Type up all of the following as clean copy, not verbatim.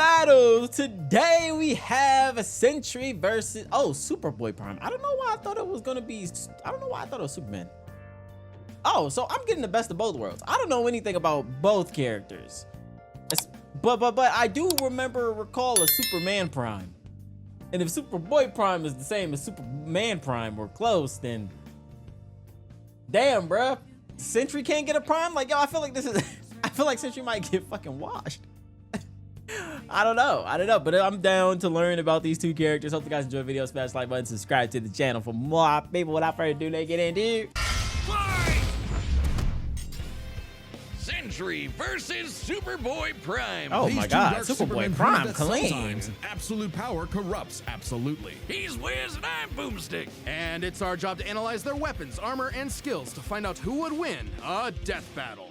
battles. Today we have a Sentry versus Superboy Prime. I don't know why I thought it was gonna be. I don't know why I thought it was Superman. Oh, so I'm getting the best of both worlds. I don't know anything about both characters, but I do recall a Superman Prime. And if Superboy Prime is the same as Superman Prime or close, then damn, bruh. Sentry can't get a Prime? Like, yo, I feel like Sentry might get fucking washed. I don't know, but I'm down to learn about these two characters. Hope you guys enjoy the video. Smash the like button, subscribe to the channel for more people. Without further ado, let's get into Sentry versus Superboy Prime. Oh my god, Superboy Prime clean. Absolute power corrupts absolutely. He's Wiz and I'm Boomstick. And it's our job to analyze their weapons, armor, and skills to find out who would win a death battle.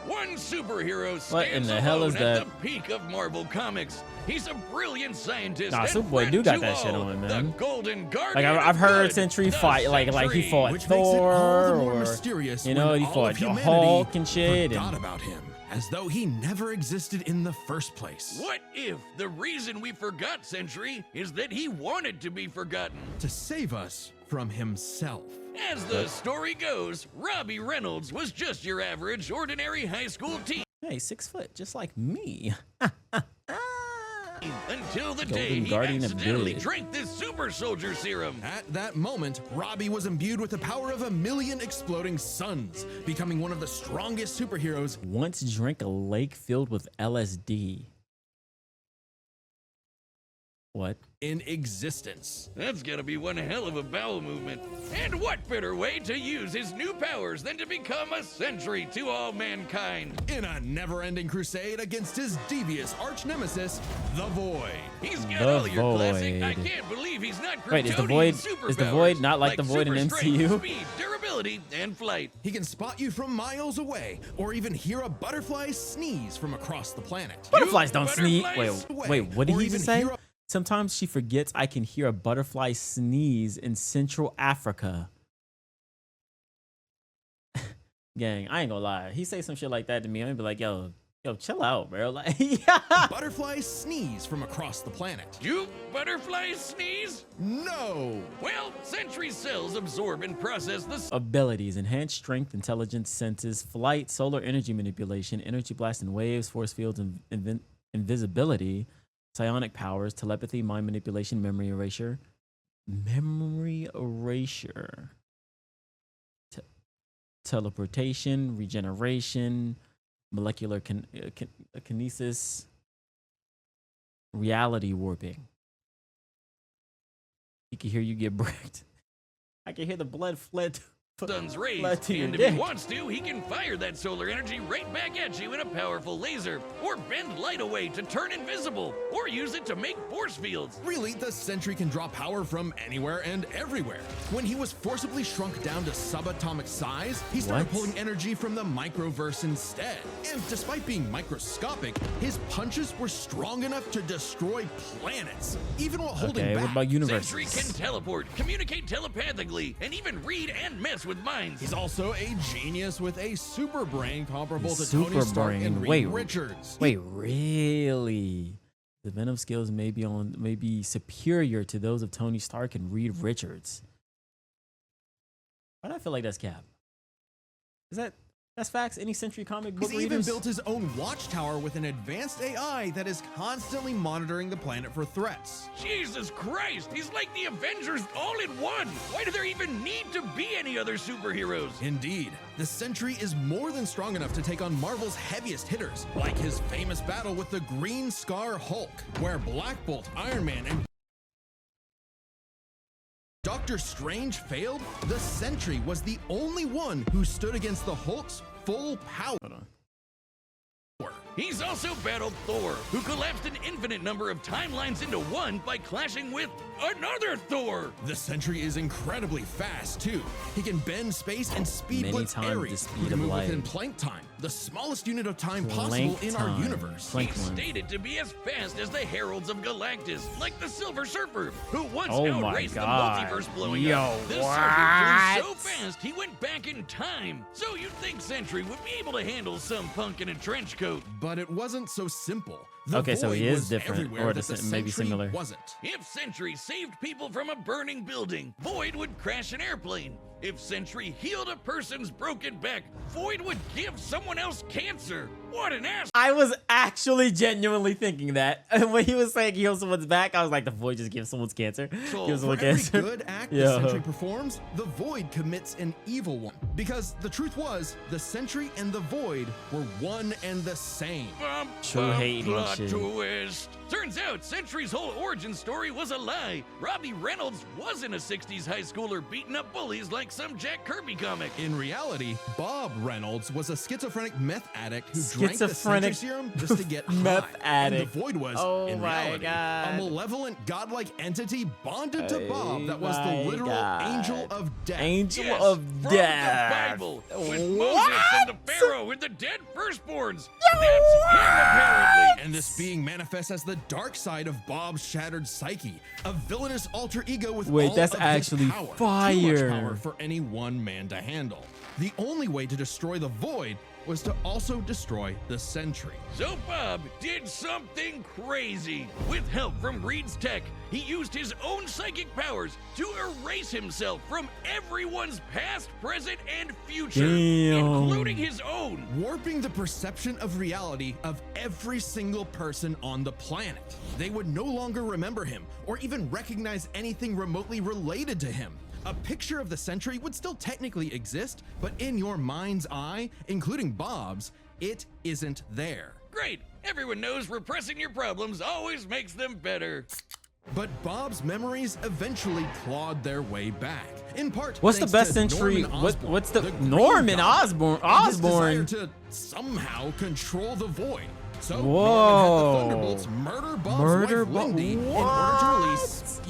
One superhero What in stands the hell is alone at that? the peak of Marvel Comics. He's a brilliant scientist. Nah, and Superboy friend do got to that shit all, on, the man. Golden Guardian Like I've of heard Good, Sentry the fight like he Sentry. fought Which makes it all Thor, the more or mysterious you know, when he all fought of the humanity Hulk and shit. Forgot And about him, as though he never existed in the first place. What if the reason we forgot Sentry is that he wanted to be forgotten? To save us from himself. As the story goes, Robbie Reynolds was just your average, ordinary high school teen. hey, 6 foot, just like me. Until the Golden day he Guardian of accidentally Good. drank this super soldier serum. At that moment, Robbie was imbued with the power of 1,000,000 exploding suns, becoming one of the strongest superheroes Once drank a lake filled with LSD. What? in existence. That's gotta be one hell of a bowel movement. And what better way to use his new powers than to become a Sentry to all mankind? In a never-ending crusade against his devious arch-nemesis, the Void. He's got The all your classic. I Void. can't believe he's not Wait, is the Kryptonian Void- superpowers, is the Void not like the Void in super strength, MCU? Speed, durability, and flight. He can spot you from miles away, or even hear a butterfly sneeze from across the planet. Butterflies don't sneeze. butterflies Wait, what did Or he even just say? hear a- Sometimes she forgets I can hear a butterfly sneeze in Central Africa. Gang, I ain't gonna lie. He say some shit like that to me, I'm gonna be like, yo, chill out, bro. Like, yeah. Butterflies sneeze from across the planet. Do butterflies sneeze? No! Well, Sentry cells absorb and process the Abilities: enhanced strength, intelligence, senses, flight, solar energy manipulation, energy blasting waves, force fields, invisibility, psionic powers, telepathy, mind manipulation, memory erasure, teleportation, regeneration, molecular kinesis, reality warping. He can hear you get bricked. I can hear the blood fled. sun's rays, Blood to your and if he dick. wants to, he can fire that solar energy right back at you in a powerful laser, or bend light away to turn invisible, or use it to make force fields. Really, the Sentry can draw power from anywhere and everywhere. When he was forcibly shrunk down to subatomic size, he started What? pulling energy from the microverse instead. And despite being microscopic, his punches were strong enough to destroy planets, even while holding Okay, back. what about universes? Sentry can teleport, communicate telepathically, and even read and mess with minds. He's also a genius with a super brain comparable to Super Tony Stark brain. and Wait, Reed Richards. Wait, really? The Venom skills may be superior to those of Tony Stark and Reed Richards. Why do I feel like that's cap? That's facts? Any Sentry comic book He's even readers? built his own watchtower with an advanced AI that is constantly monitoring the planet for threats. Jesus Christ, he's like the Avengers all in one. Why do there even need to be any other superheroes? Indeed, the Sentry is more than strong enough to take on Marvel's heaviest hitters, like his famous battle with the Green Scar Hulk, where Black Bolt, Iron Man, and Doctor Strange failed. The Sentry was the only one who stood against the Hulk's full power. Hold on. He's also battled Thor, who collapsed an infinite number of timelines into one by clashing with another Thor! The Sentry is incredibly fast too. He can bend space and speed Many blitz times areas. the speed He can of move light. within plank time, the smallest unit of time possible Plank in our time. universe. Plank He's time. stated to be as fast as the Heralds of Galactus, like the Silver Surfer, who once Oh my outraced the God. multiverse blowing Yo, up. The what? Surfer flew so fast he went back in time. So you'd think Sentry would be able to handle some punk in a trench coat. But it wasn't so simple. The Okay, so he Void is was different, everywhere or that the maybe Sentry similar. wasn't. If Sentry saved people from a burning building, Void would crash an airplane. If Sentry healed a person's broken back, Void would give someone else cancer. What an ass! I was actually genuinely thinking that. And when he was saying heal someone's back, I was like, the Void just gives someone's cancer. So Gives For someone every cancer. good act Yeah. the Sentry performs, the Void commits an evil one. Because the truth was, the Sentry and the Void were one and the same. True hating Plot shit. twist. Turns out Sentry's whole origin story was a lie. Robbie Reynolds wasn't a 60s high schooler beating up bullies like some Jack Kirby comic. In reality, Bob Reynolds was a schizophrenic meth addict who drank the Sentry Schizophrenic serum just to get meth high. addict. And the Void was, Oh in my reality, God. a malevolent godlike entity bonded to Bob that was my the literal God. angel of death. Angel Yes, of from death. the Bible, with What? Moses and the Pharaoh and the dead firstborns. That's him, apparently. And this being manifests as the dark side of Bob's shattered psyche, a villainous alter ego with Wait, all that's of actually his power. Too fire. much power for any one man to handle. The only way to destroy the Void was to also destroy the Sentry. So Bob did something crazy. With help from Reed's tech, he used his own psychic powers to erase himself from everyone's past, present, and future, Damn. including his own. Warping the perception of reality of every single person on the planet. They would no longer remember him or even recognize anything remotely related to him. A picture of the Sentry would still technically exist, but in your mind's eye, including Bob's, it isn't there. Great. Everyone knows repressing your problems always makes them better. But Bob's memories eventually clawed their way back. In part, What's the thanks best to Sentry? Norman Osborn, What's the Green Norman God, Osborn? and his Osborn. desire to somehow control the Void. So Whoa. Norman had the Thunderbolts murder Bob's Murder wife Bo- Lindy in order to What? release,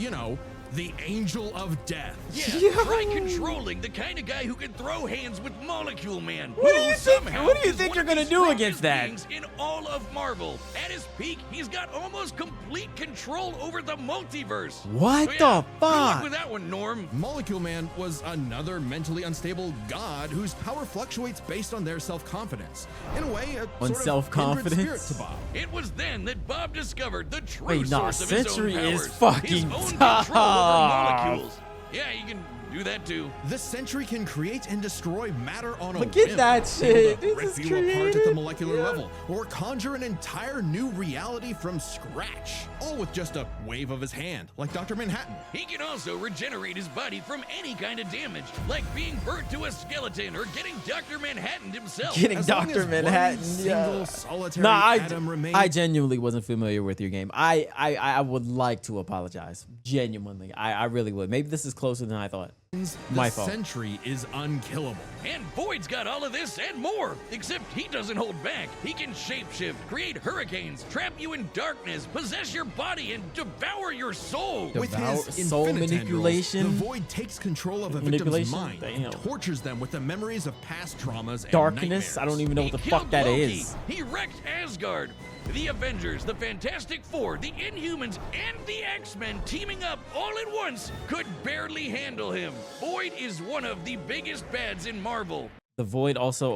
the Angel of Death. Yeah, try controlling the kind of guy who can throw hands with Molecule Man. What do who you think- somehow what do you is think one you're of gonna the do against strongest that? beings in all of Marvel. At his peak, he's got almost complete control over the multiverse. What So yeah, the good luck fuck? with that one, Norm. Molecule Man was another mentally unstable god whose power fluctuates based on their self-confidence. In a way, a On sort of self-confidence? kindred spirit to Bob. It was then that Bob discovered the true Wait, nah, source of his own Sentry is powers. fucking his own tough. control over molecules. Yeah, you can do that too. The Sentry can create and destroy matter on a Look at whim, that able shit. to This rip is you apart at the creative. molecular Yeah. level, or conjure an entire new reality from scratch, all with just a wave of his hand, like Dr. Manhattan. He can also regenerate his body from any kind of damage, like being burnt to a skeleton or getting Dr. Manhattan himself. Getting As long Dr. as Manhattan. one single Yeah. solitary Nah, atom remains. I genuinely wasn't familiar with your game. I would like to apologize. Genuinely. I really would. Maybe this is closer than I thought. The My fault. Sentry is unkillable. And Void's got all of this and more, except he doesn't hold back. He can shapeshift, create hurricanes, trap you in darkness, possess your body, and devour your soul. With his Soul infinite manipulation? tendrils, the Void takes control of a victim's Manipulation? mind and Damn. tortures them with the memories of past traumas and Darkness? nightmares. I don't even know He what the killed fuck that Loki. is. He wrecked Asgard. The Avengers, the Fantastic Four, the Inhumans, and the X-Men teaming up all at once could barely handle him. Void is one of the biggest bads in Marvel. The Void also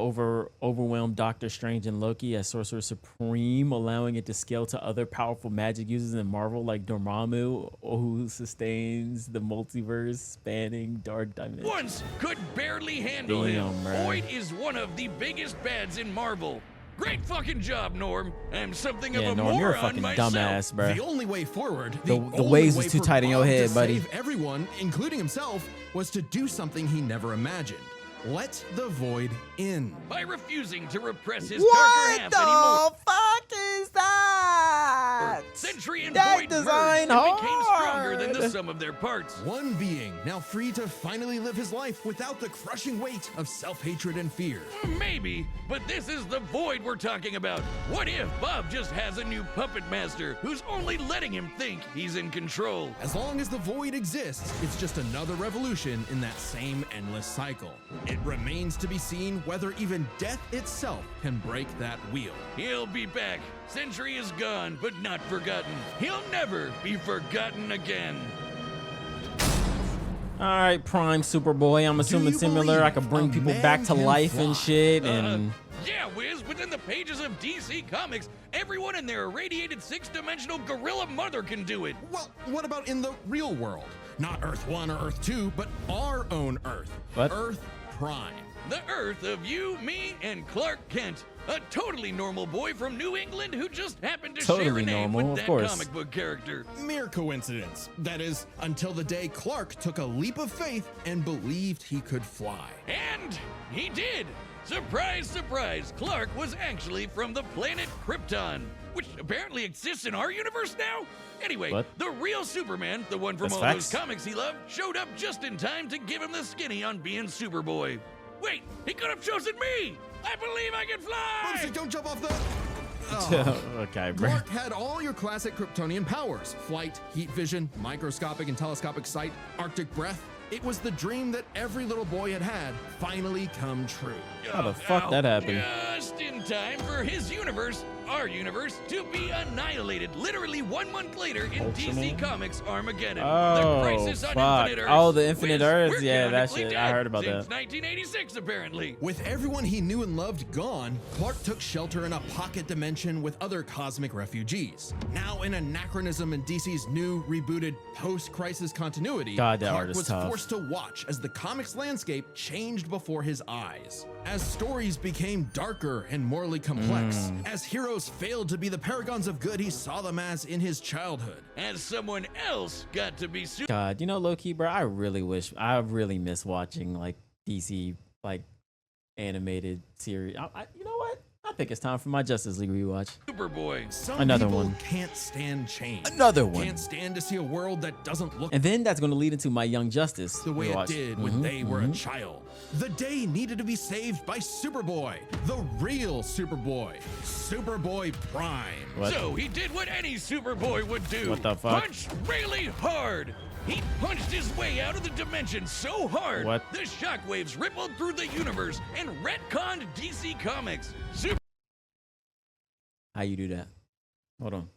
overwhelmed Doctor Strange and Loki as Sorcerer Supreme, allowing it to scale to other powerful magic users in Marvel like Dormammu, who sustains the multiverse spanning dark dimensions. Once could barely handle Damn, him. bruh. Void is one of the biggest bads in Marvel. Great fucking job, Norm. I'm something Yeah, of a Norm, moron you're a fucking myself. dumbass, bro. The only way forward, The only waves way was too for tight in your Bob head, to buddy. save everyone, including himself, was to do something he never imagined. Let the Void in. By refusing to repress his darker half anymore. fuck is that? Sentry and That Void design merged and became stronger hard. than the sum of their parts. One being now free to finally live his life without the crushing weight of self-hatred and fear. Maybe, but this is the Void we're talking about. What if Bob just has a new puppet master who's only letting him think he's in control? As long as the void exists, it's just another revolution in that same endless cycle. It remains to be seen whether even death itself can break that wheel. He'll be back. Sentry is gone, but not forgotten. He'll never be forgotten again. All right, Prime Superboy. I'm assuming you similar. I could bring believe a people back man to can life fly? and shit. And Yeah, Wiz, but in the pages of DC Comics, everyone in their irradiated six-dimensional gorilla mother can do it. Well, what about in the real world? Not Earth 1 or Earth 2, but our own Earth. What? Earth Prime. The Earth of you, me, and Clark Kent. A totally normal boy from New England who just happened to share a Totally name normal, with of that course. comic book character. Mere coincidence. That is, until the day Clark took a leap of faith and believed he could fly. And he did. Surprise, surprise, Clark was actually from the planet Krypton, which apparently exists in our universe now? Anyway, What? the real Superman, the one from That's all facts. those comics he loved, showed up just in time to give him the skinny on being Superboy. Wait, he could have chosen me! I believe I can fly! Mercy, don't jump off the... Oh. okay, bro. Clark had all your classic Kryptonian powers: flight, heat vision, microscopic and telescopic sight, Arctic breath. It was the dream that every little boy had finally come true. How the fuck that happened? Just in time for his universe, our universe, to be annihilated literally 1 month later in DC Ultraman? Comics Armageddon. Oh, the Crisis on fuck. Infinite Earths. Oh, the Infinite Wiz, Earths? we're Yeah, that canonically shit. I dead heard about since that. 1986, apparently. With everyone he knew and loved gone, Clark took shelter in a pocket dimension with other cosmic refugees. Now an anachronism in DC's new, rebooted, post-crisis continuity, God, that Clark art is was tough. forced to watch as the comics landscape changed before his eyes. As stories became darker and morally complex, as heroes failed to be the paragons of good he saw them as in his childhood. As someone else got to be God, you know, low key, bro. I really miss watching like DC like animated series. You know what? I think it's time for my Justice League rewatch. Superboy. Some Another people one. can't stand change. Another one. Can't stand to see a world that doesn't look And then that's going to lead into my Young Justice the way rewatch. it did when they were a child. The day needed to be saved by Superboy, the real Superboy, Superboy Prime. What? So he did what any Superboy would do. What the fuck? Punch really hard. He punched his way out of the dimension so hard, What? the shockwaves rippled through the universe and retconned DC Comics. How you do that? Hold on.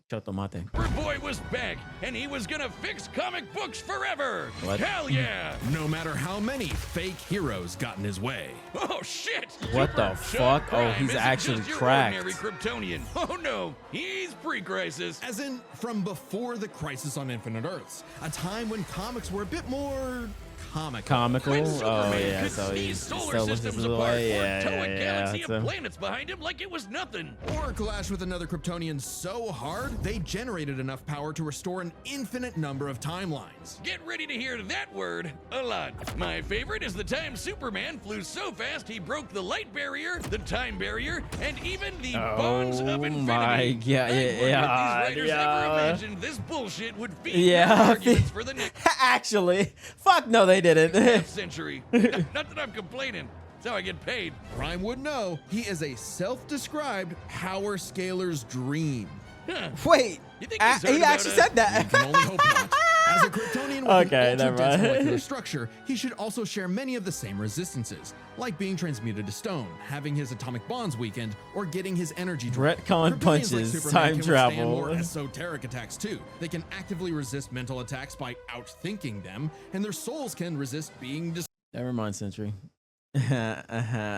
Chotomate. Superboy was back, and he was gonna fix comic books forever. What? Hell yeah! No matter how many fake heroes got in his way. Oh shit! What the Super fuck? Prime Oh, he's isn't actually just your cracked. ordinary Kryptonian. Oh no, he's pre-crisis. As in, from before the Crisis on Infinite Earths, a time when comics were a bit more Comical? When Oh, Superman yeah. could So sneeze he's solar still systems looking apart away. or Yeah, tow a yeah, galaxy yeah. of planets behind him like it was nothing. Or clash with another Kryptonian so hard, they generated enough power to restore an infinite number of timelines. Get ready to hear that word a lot. My favorite is the time Superman flew so fast he broke the light barrier, the time barrier, and even the bonds of infinity. my God, I wonder if these writers yeah. ever imagined this bullshit would feed Yeah. their arguments for the next Actually, fuck no, they didn't. century. Not that I'm complaining. That's how I get paid. Prime would know he is a self-described power scaler's dream. Huh. Wait, You think he's heard he about actually us? said We that. can only hope not. As a Kryptonian with Okay, an never ultra-dense mind. molecular structure, he should also share many of the same resistances, like being transmuted to stone, having his atomic bonds weakened, or getting his energy drained. Retcon Kryptonians punches, Superman time can withstand travel. more esoteric attacks too. They can actively resist mental attacks by outthinking them, and their souls can resist being destroyed. Never mind, Sentry.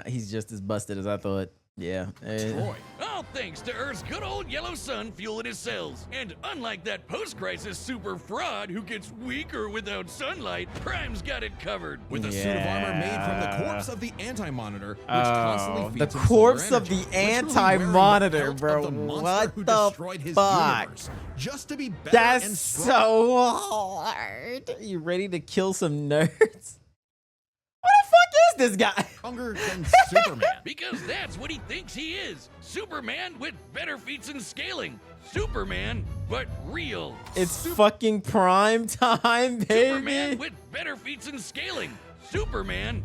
He's just as busted as I thought. Yeah. All thanks to Earth's good old yellow sun fueling his cells. And unlike that post-crisis super fraud who gets weaker without sunlight, Prime's got it covered. With a suit of armor made from the Yeah. corpse of the Anti-Monitor, which Oh, constantly the feeds him corpse solar of the energy, literally wearing the Anti-Monitor, pelt of bro. the monster What who the destroyed his fuck? universe, just to be better and That's stronger. so hard. You ready to kill some nerds? What the fuck is this guy? Stronger than Superman. Because that's what he thinks he is. Superman with better feats and scaling. Superman, but real. It's fucking prime time, baby. Superman with better feats and scaling. Superman,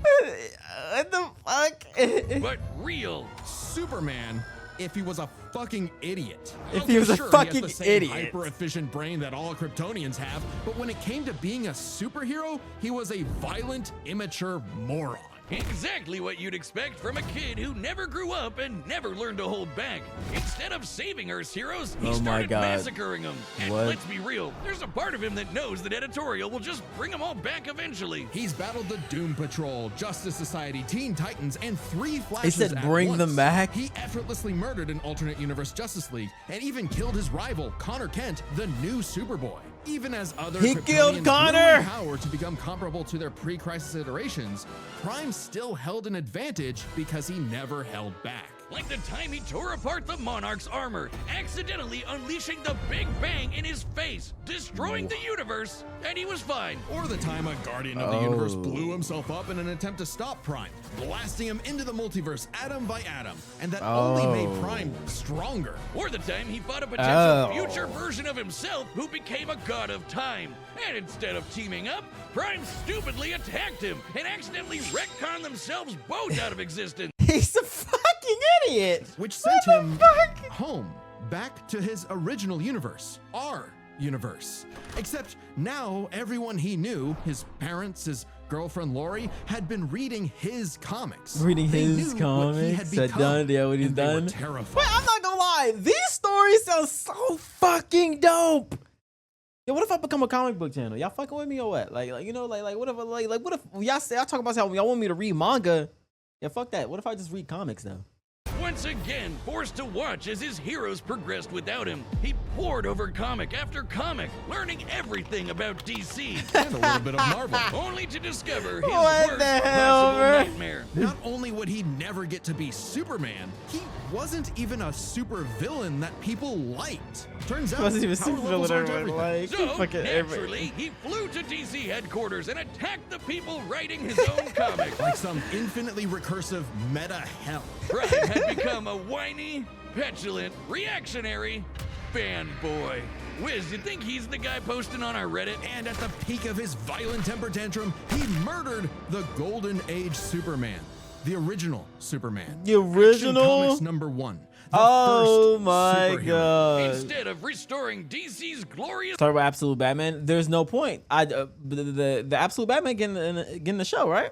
What the fuck? but real. Superman, if he was a fucking idiot. If he was a Sure, fucking he has the same idiot. hyper-efficient brain that all Kryptonians have, but when it came to being a superhero, he was a violent, immature moron. Exactly what you'd expect from a kid who never grew up and never learned to hold back. Instead of saving Earth's heroes, he Oh my started God. massacring them. And What? let's be real, there's a part of him that knows that editorial will just bring them all back eventually. He's battled the Doom Patrol, Justice Society, Teen Titans, and 3 Flashes He said at bring once. them back? He effortlessly murdered an alternate universe Justice League and even killed his rival, Connor Kent, the new Superboy. Even as other He killed Kryptonians Connor! grew in power to become comparable to their pre-crisis iterations, Prime still held an advantage because he never held back. Like the time he tore apart the Monarch's armor, accidentally unleashing the Big Bang in his face, destroying the universe, and he was fine. Or the time a Guardian of the Universe blew himself up in an attempt to stop Prime, blasting him into the multiverse atom by atom, and that only made Prime stronger. Or the time he fought a potential future version of himself who became a god of time. And instead of teaming up, Prime stupidly attacked him and accidentally retconned themselves both out of existence. He's a fucking idiot. Which sent What the him fuck? home, back to his original universe, our universe. Except now everyone he knew, his parents, his girlfriend Lori, had been reading his comics. Reading They his knew what he had comics. Said become, done. Yeah, what he's and they were done. terrified. Wait, I'm not gonna lie. These stories sound so fucking dope. Yo, what if I become a comic book channel? Y'all fucking with me or what? Like you know, like what if what if y'all say I talk about how y'all want me to read manga? Yeah, fuck that. What if I just read comics though? Once again, forced to watch as his heroes progressed without him, he pored over comic after comic, learning everything about DC, And a little bit of Marvel. only to discover his What worst the hell, possible bro? nightmare. Not only would he never get to be Superman, he wasn't even a super villain that people liked. Turns out, Wasn't even power super levels villain aren't everyone everything. like. So, Fucking naturally, he flew to DC headquarters and attacked the people writing his own comic. Like some infinitely recursive meta hell. Prime had become a whiny, petulant, reactionary fanboy. Wiz, you think he's the guy posting on our Reddit? And at the peak of his violent temper tantrum, he murdered the Golden Age Superman. The original Superman. The original? Action Comics #1. The Oh first my superhero. god. Instead of restoring DC's glorious Talk about Absolute Batman. There's no point. The Absolute Batman getting the show, right?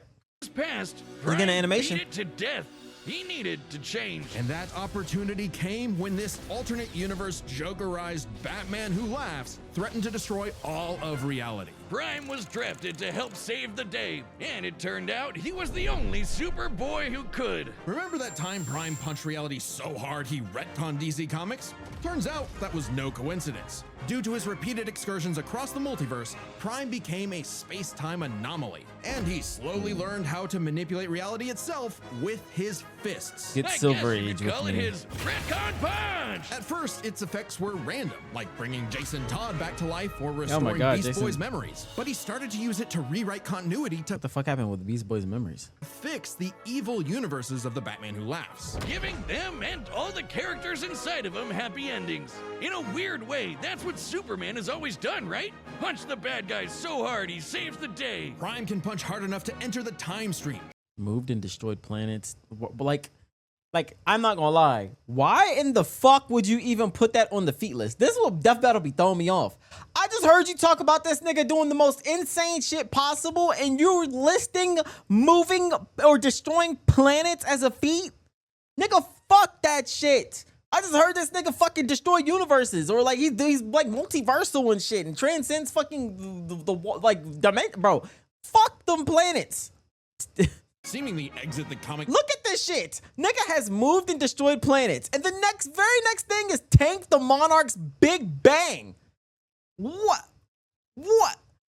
past, We're getting Prime animation. beat it to death. He needed to change. And that opportunity came when this alternate universe Jokerized Batman who laughs threatened to destroy all of reality. Prime was drafted to help save the day, and it turned out he was the only Superboy who could. Remember that time Prime punched reality so hard he retconned DC Comics? Turns out that was no coincidence. Due to his repeated excursions across the multiverse, Prime became a space-time anomaly, and he slowly learned how to manipulate reality itself with his fists. Get I Silver guess you Age could call with it me. his retcon punch. At first, its effects were random, like bringing Jason Todd back to life or restoring God, Beast Jason. Boy's memories. But he started to use it to rewrite continuity to What the fuck happened with Beast Boy's memories? fix the evil universes of the Batman Who Laughs. Giving them and all the characters inside of them happy endings. In a weird way, that's what Superman has always done, right? Punch the bad guy so hard he saves the day. Prime can punch hard enough to enter the time stream. Moved and destroyed planets. Like, I'm not gonna lie. Why in the fuck would you even put that on the feat list? This is what Death Battle be throwing me off. I just heard you talk about this nigga doing the most insane shit possible, and you're listing moving or destroying planets as a feat? Nigga, fuck that shit. I just heard this nigga fucking destroy universes, or like he's like multiversal and shit, and transcends fucking the like dimension, bro. Fuck them planets. Seemingly exit the comic. Look at this shit. Nigga has moved and destroyed planets, and the very next thing is tank the Monarch's Big Bang. What?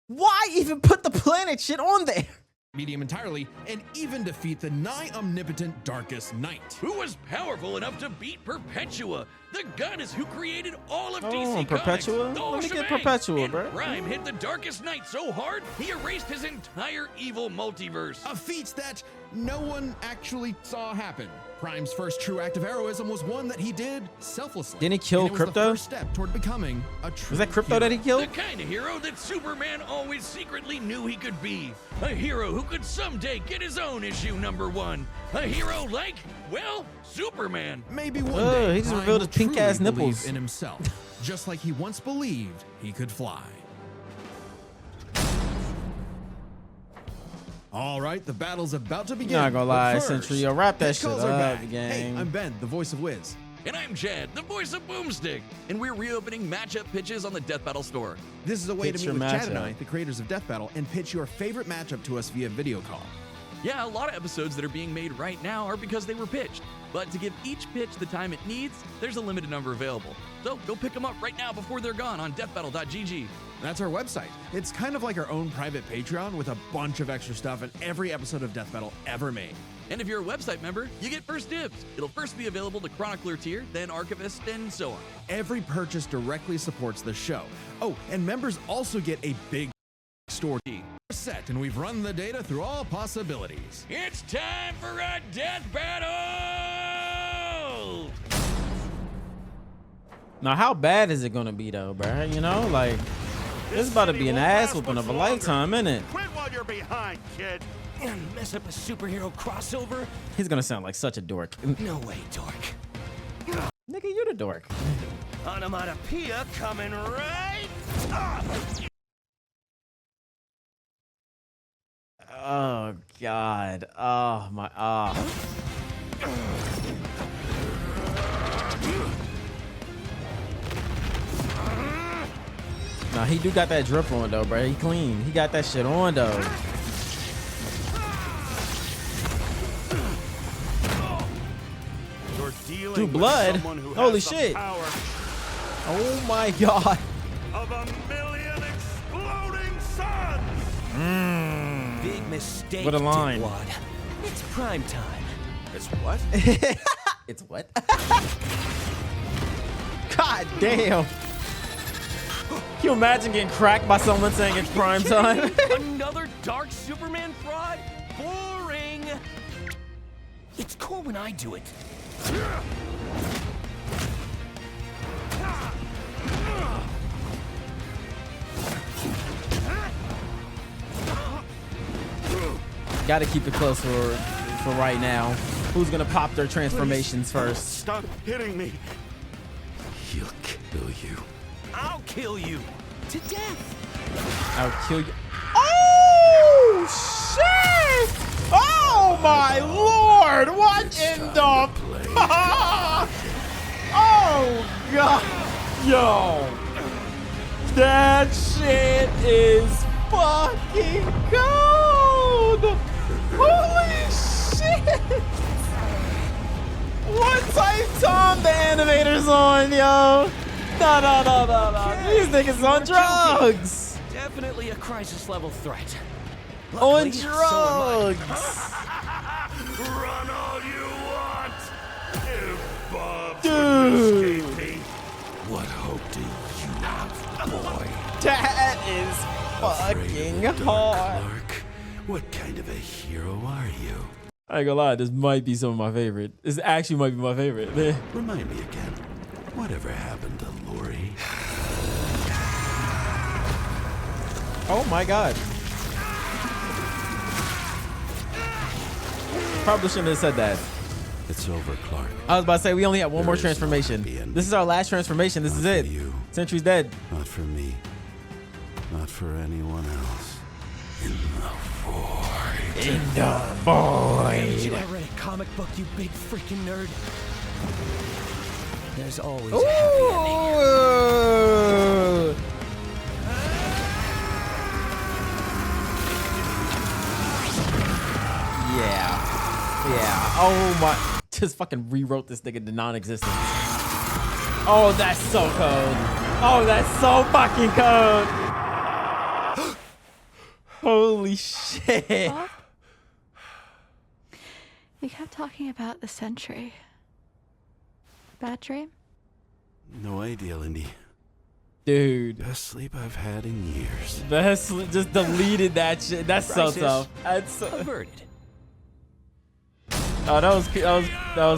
Why even put the planet shit on there? Medium entirely, and even defeat the nigh omnipotent Darkest Knight. Who was powerful enough to beat Perpetua, the goddess who created all of Oh, DC Perpetua? Comics. The whole Let me get shebang. Perpetua, And bro. Prime hit the Darkest Knight so hard, he erased his entire evil multiverse. A feat that no one actually saw happen. Prime's first true act of heroism was one that he did selflessly. Didn't he kill And it was Crypto? the first step toward becoming a true Was that Crypto hero. that he killed? The kind of hero that Superman always secretly knew he could be. A hero who could someday get his own issue #1. A hero like, well, Superman. Maybe one Oh, day he just Prime revealed will his pink-ass truly believe nipples. in himself, just like he once believed he could fly. All right, the battle's about to begin. Not gonna but lie, first, Sentry, yo, wrap that pitch shit calls are up, back. Hey, gang. I'm Ben, the voice of Wiz. And I'm Chad, the voice of Boomstick. And we're reopening matchup pitches on the Death Battle store. This is a way Pitch to your meet with Chad and matchup. I, the creators of Death Battle, and pitch your favorite matchup to us via video call. Yeah, a lot of episodes that are being made right now are because they were pitched. But to give each pitch the time it needs, there's a limited number available. So go pick them up right now before they're gone on deathbattle.gg. That's our website. It's kind of like our own private Patreon with a bunch of extra stuff in every episode of Death Battle ever made. And if you're a website member, you get first dibs. It'll first be available to Chronicler tier, then Archivist, and so on. Every purchase directly supports the show. Oh, and members also get a big store. We're set, and we've run the data through all possibilities. It's time for a death battle! Now, how bad is it gonna be though, bro? You know, like, this is about to be an ass whooping of a lifetime, innit? Quit while you're behind, kid. Mess up a superhero crossover? He's gonna sound like such a dork. No way, dork. Nigga, you the dork. Onomatopoeia coming right up! Oh God. Oh my. Oh. Nah, he do got that drip on though, bro. He clean. He got that shit on though. You're dealing Dude, with blood? someone who Holy has the shit. power Oh my God. of 1,000,000 exploding suns. Big mistake, What a line. dickwad. It's prime time. It's what? It's what? God damn. Can you imagine getting cracked by someone saying it's prime time? Another dark Superman fraud? Boring! It's cool when I do it. Gotta keep it close for right now. Who's gonna pop their transformations first? Stop hitting me. He'll kill you. I'll kill you. To death. I'll kill you. Oh shit! Oh my lord! What in the? Oh god! Yo, that shit is fucking cold! Holy shit! What type time the animator's on, yo? No. These niggas on drugs. Definitely a crisis level threat. On Luckily, so am I. drugs. Run all you want. If Bob Dude, escaped me, What hope do you have, boy? that is fucking hard. Clark, what kind of a hero are you? I ain't gonna lie, this might be some of my favorite. This actually might be my favorite. Remind me again, whatever happened to Lori? Oh my god. Probably shouldn't have said that. It's over, Clark. I was about to say we only have one There more is no transformation. happy ending. This is our last transformation. This is Not it. for you. Sentry's dead. Not for me. Not for anyone else. In the void. In the Haven't you void. ever read a comic book, you big freaking nerd? There's always a happy ending. Ooh. Yeah. Oh my. Just fucking rewrote this nigga to non-existence. Oh, that's so cold. Oh, that's so fucking cold. Holy shit. Bob? You kept talking about the Sentry. Bad dream? No idea, Lindy. Dude. Best sleep I've had in years. That's just deleted that shit. That's so Crisis tough. That's so. averted. Oh, that was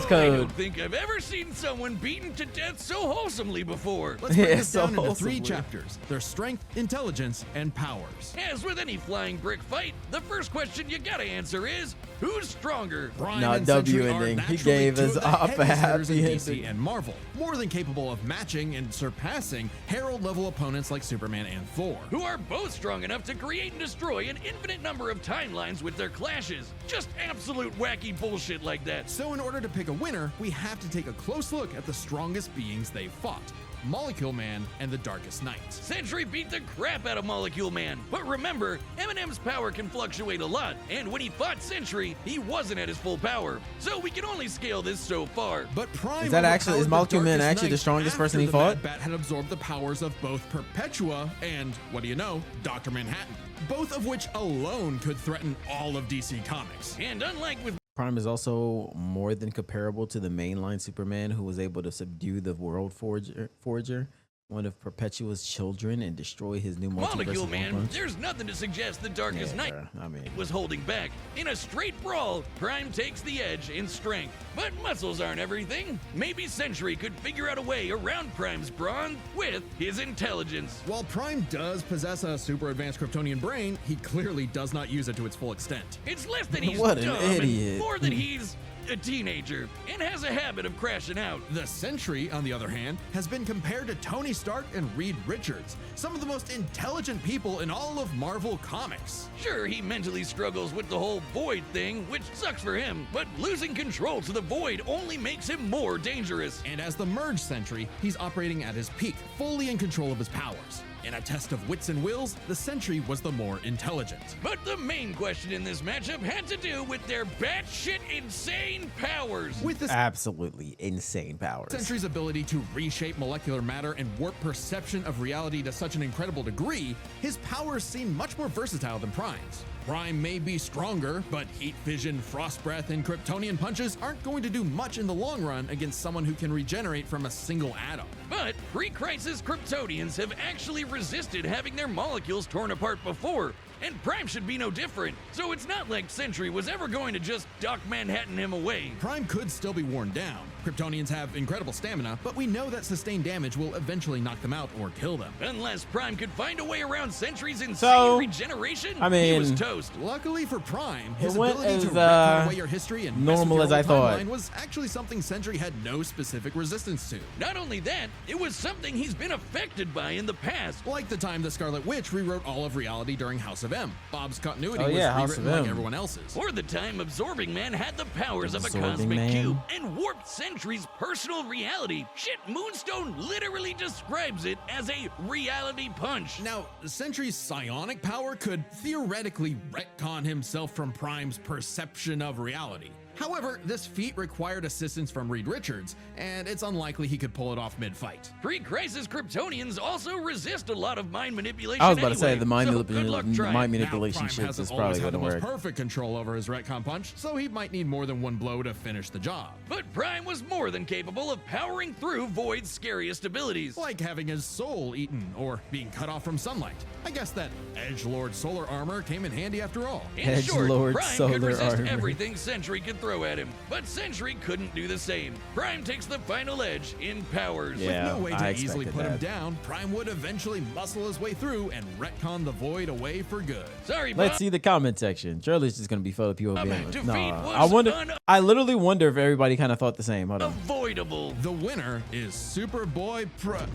I code. don't think I've ever seen someone beaten to death so wholesomely before. Let's break Yeah, this down so into 3 wholesomely. chapters: their strength, intelligence, and powers. As with any flying brick fight, the first question you gotta answer is, who's stronger? Prime No, and W Sentry are ending. He naturally gave two us of the up a heaviest hitters in happy DC ending. and Marvel, more than capable of matching and surpassing Herald-level opponents like Superman and Thor. Who are both strong enough to create and destroy an infinite number of timelines with their clashes. Just absolute wacky bullshit like that. So in order to pick a winner, we have to take a close look at the strongest beings they fought: Molecule Man and the Darkest Knight. Sentry beat the crap out of Molecule Man, but remember, Eminem's power can fluctuate a lot, and when he fought Sentry, he wasn't at his full power. So we can only scale this so far. But Prime Is that actually- is overpowered the Molecule Man Darkest actually the Knight strongest person he after the fought? Mad Bat had absorbed the powers of both Perpetua and, what do you know, Dr. Manhattan, both of which alone could threaten all of DC Comics. And unlike with Prime is also more than comparable to the mainline Superman, who was able to subdue the World Forger, one of Perpetua's children, and destroy his new multiverse. Molecule in one Man, punch. there's nothing to suggest the Darkest Yeah, Knight bruh, I mean, was holding back. In a straight brawl, Prime takes the edge in strength. But muscles aren't everything. Maybe Sentry could figure out a way around Prime's brawn with his intelligence. While Prime does possess a super advanced Kryptonian brain, he clearly does not use it to its full extent. It's less that he's What an dumb idiot. and more that he's a teenager and has a habit of crashing out. The Sentry, on the other hand, has been compared to Tony Stark and Reed Richards, some of the most intelligent people in all of Marvel Comics. Sure, he mentally struggles with the whole Void thing, which sucks for him, but losing control to the Void only makes him more dangerous. And as the Merge Sentry, he's operating at his peak, fully in control of his powers. In a test of wits and wills, the Sentry was the more intelligent. But the main question in this matchup had to do with their batshit insane powers. With the absolutely insane powers. Sentry's ability to reshape molecular matter and warp perception of reality to such an incredible degree, his powers seem much more versatile than Prime's. Prime may be stronger, but heat vision, frost breath, and Kryptonian punches aren't going to do much in the long run against someone who can regenerate from a single atom. But pre-crisis Kryptonians have actually resisted having their molecules torn apart before, and Prime should be no different. So it's not like Sentry was ever going to just Doc Manhattan him away. Prime could still be worn down. Kryptonians have incredible stamina, but we know that sustained damage will eventually knock them out or kill them. Unless Prime could find a way around Sentry's insane So, regeneration, I mean, he was toast. Luckily for Prime, his It went ability to as, retcon away your history and mess with normal your as I own thought. timeline was actually something Sentry had no specific resistance to. Not only that, it was something he's been affected by in the past. Like the time the Scarlet Witch rewrote all of reality during House of M. Bob's continuity Oh, was yeah, House rewritten of like M. everyone else's. Or the time Absorbing Man had the powers of a Absorbing cosmic Man. cube and warped Sentry's personal reality. Shit, Moonstone literally describes it as a reality punch. Now, Sentry's psionic power could theoretically retcon himself from Prime's perception of reality. However, this feat required assistance from Reed Richards, and it's unlikely he could pull it off mid-fight. Pre-crisis Kryptonians also resist a lot of mind manipulation. I was about to say anyway, the mind, so good luck trying. manipulation Now, Prime shit hasn't is always probably had going to the most work. perfect control over his retcon punch, so he might need more than one blow to finish the job. But Prime was more than capable of powering through Void's scariest abilities. Like having his soul eaten or being cut off from sunlight. I guess that Edgelord solar armor came in handy after all. In short, Edgelord Prime solar could resist armor. everything Sentry could throw at him, but Sentry couldn't do the same. Prime takes the final edge in powers. Yeah. With no way I to easily expected put him that. down, Prime would eventually muscle his way through and retcon the Void away for good. Sorry, Let's Bob. see the comment section. Surely it's just going to be full of people being defeat no. was I literally wonder if everybody kind of thought the same. Hold on. Unavoidable. The winner is Superboy Prime.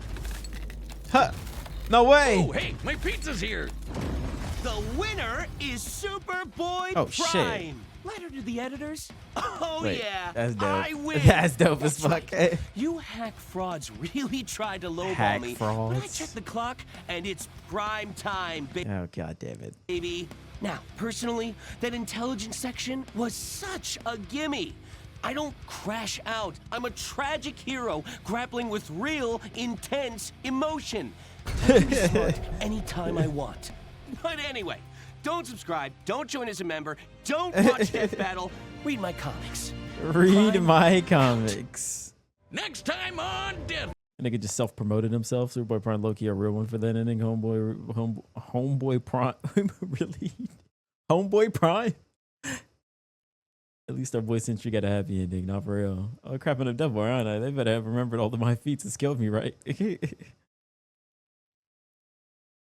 Huh. No way. Oh, hey, my pizza's here. The winner is Superboy Oh, shit. Prime. Letter to the editors. Oh, Wait, yeah. that's dope. I win. That's dope as That's fuck. right. You hack frauds really tried to lowball Hack me. But I frauds. checked the clock, and it's prime time, Oh, God damn it. baby. Now, personally, that intelligence section was such a gimme. I don't crash out. I'm a tragic hero grappling with real, intense emotion. I can be smart anytime I want. But anyway, don't subscribe, don't join as a member, don't watch Death Battle, read my comics. Read Prime my comics. Next time on Death. Nigga just self-promoted himself. Superboy Prime Loki, a real one for that ending. Homeboy Prime. Really? Homeboy Prime? At least our boy Sentry got a happy ending, not for real. Oh, crap on the devil, aren't I? They better have remembered all of my feats and skilled me, right?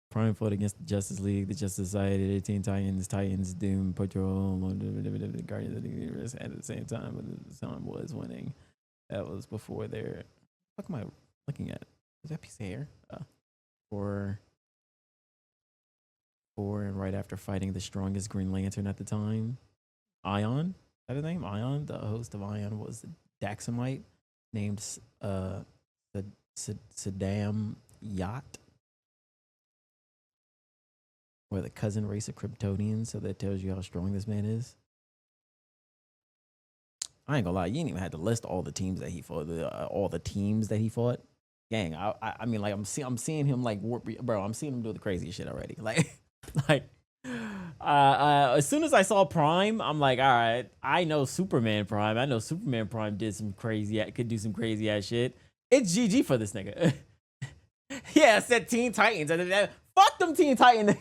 Prime fought against the Justice League, the Justice Society, the Teen Titans, Titans, Doom, Patrol, the Guardians of the Universe at the same time, but the sun was winning. That was before their. What am I looking at? Is that piece of hair? Or and right after fighting the strongest Green Lantern at the time, Ion. Is that his name? Ion. The host of Ion was Daxamite, named Saddam Yacht. Or the cousin race of Kryptonians, so that tells you how strong this man is. I ain't gonna lie, you ain't even had to list all the teams that he fought. All the teams that he fought. Gang, I mean, like I'm seeing him like bro. I'm seeing him do the craziest shit already. As soon as I saw Prime, I'm like, all right, I know Superman Prime. I know Superman Prime could do some crazy ass shit. It's GG for this nigga. Yeah, I said Teen Titans. Fuck them Teen Titans.